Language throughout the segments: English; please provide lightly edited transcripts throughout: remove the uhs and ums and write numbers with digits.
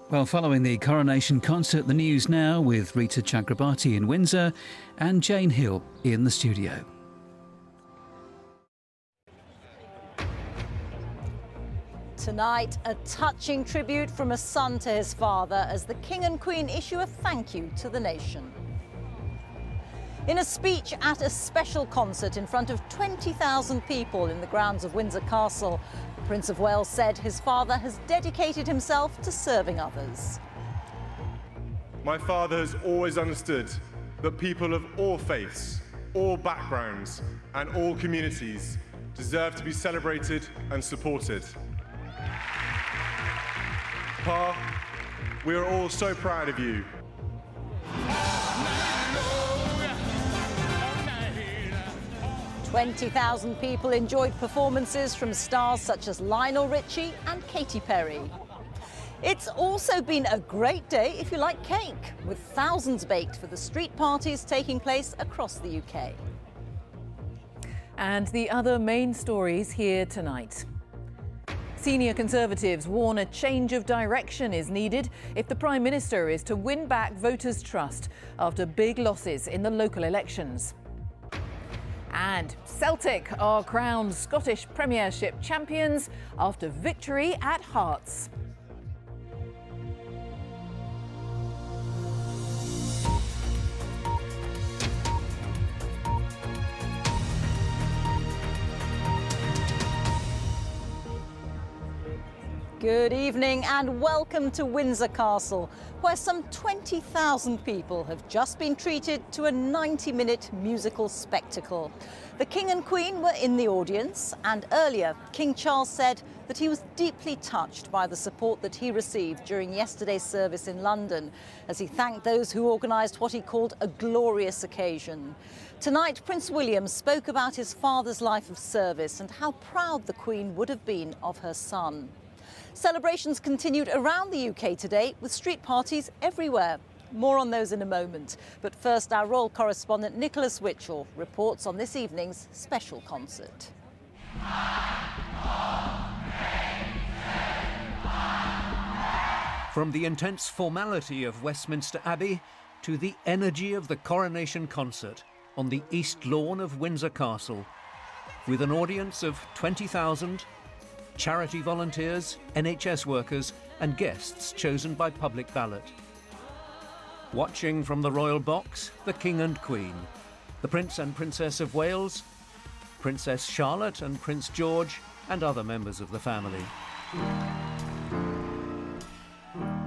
Well, following the Coronation Concert, the news now with Rita Chakrabarti in Windsor and Jane Hill in the studio. Tonight, a touching tribute from a son to his father as the King and Queen issue a thank you to the nation. In a speech at a special concert in front of 20,000 people in the grounds of Windsor Castle, the Prince of Wales said his father has dedicated himself to serving others. My father has always understood that people of all faiths, all backgrounds, and all communities deserve to be celebrated and supported. Pa, we are all so proud of you. 20,000 people enjoyed performances from stars such as Lionel Richie and Katy Perry. It's also been a great day if you like cake, with thousands baked for the street parties taking place across the UK. And the other main stories here tonight. Senior Conservatives warn a change of direction is needed if the Prime Minister is to win back voters' trust after big losses in the local elections. And Celtic are crowned Scottish Premiership champions after victory at Hearts. Good evening and welcome to Windsor Castle, where some 20,000 people have just been treated to a 90-minute musical spectacle. The King and Queen were in the audience, and earlier King Charles said that he was deeply touched by the support that he received during yesterday's service in London, as he thanked those who organised what he called a glorious occasion. Tonight, Prince William spoke about his father's life of service and how proud the Queen would have been of her son. Celebrations continued around the UK today with street parties everywhere. More on those in a moment. But first, our royal correspondent Nicholas Witchell reports on this evening's special concert. From the intense formality of Westminster Abbey to the energy of the Coronation Concert on the East Lawn of Windsor Castle, with an audience of 20,000, charity volunteers, NHS workers and guests chosen by public ballot. Watching from the royal box, the King and Queen, the Prince and Princess of Wales, Princess Charlotte and Prince George, and other members of the family.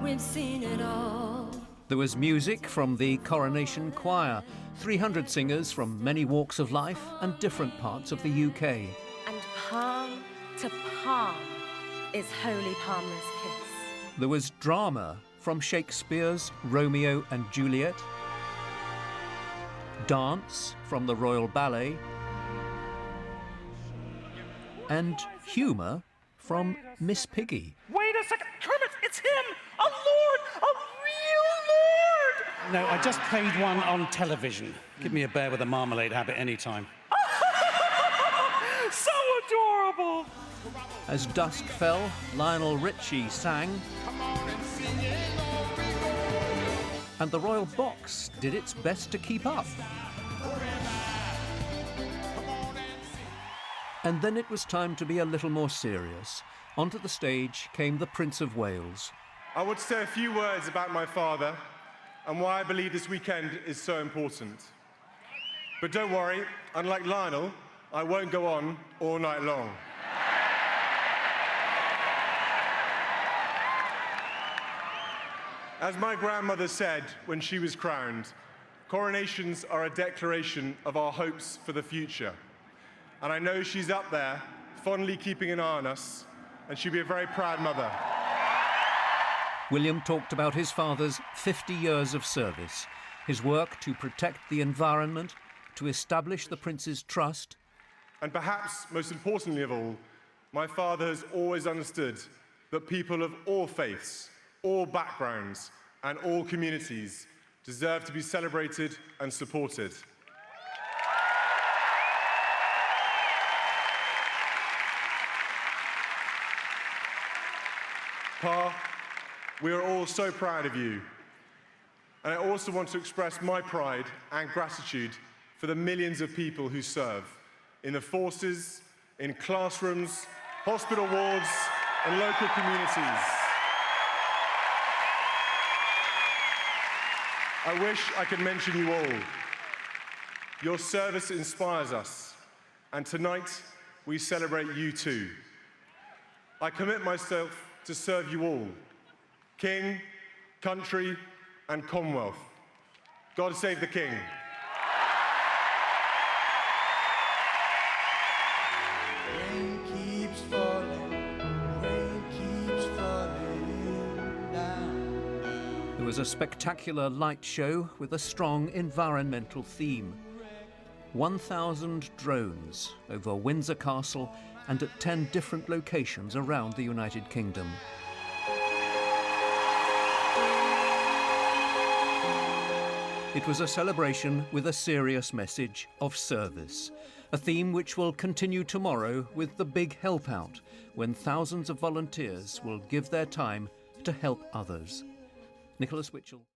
We've seen it all. There was music from the Coronation Choir, 300 singers from many walks of life and different parts of the UK. And palm to palm is Holy Palmer's kiss. There was drama from Shakespeare's Romeo and Juliet, dance from the Royal Ballet, and humour from Miss Piggy. Wait a second, Kermit, it's him! A lord! A real lord! No, I just played one on television. Give me a bear with a marmalade habit anytime. So adorable! As dusk fell, Lionel Richie sang, and the royal box did its best to keep up. And then it was time to be a little more serious. Onto the stage came the Prince of Wales. I want to say a few words about my father and why I believe this weekend is so important. But don't worry, unlike Lionel, I won't go on all night long. As my grandmother said when she was crowned, coronations are a declaration of our hopes for the future. And I know she's up there, fondly keeping an eye on us, and she'll be a very proud mother. William talked about his father's 50 years of service, his work to protect the environment, to establish the Prince's trust. And perhaps most importantly of all, my father has always understood that people of all faiths, all backgrounds, and all communities deserve to be celebrated and supported. Pa, We are all so proud of you. And I also want to express my pride and gratitude for the millions of people who serve in the forces, in classrooms, hospital wards, and local communities. I wish I could mention you all. Your service inspires us, and tonight we celebrate you too. I commit myself to serve you all, King, country, and Commonwealth. God save the King. Rain keeps falling down. There was a spectacular light show with a strong environmental theme. 1,000 drones over Windsor Castle and at 10 different locations around the United Kingdom. It was a celebration with a serious message of service, a theme which will continue tomorrow with the Big Help Out, when thousands of volunteers will give their time to help others. Nicholas Witchell.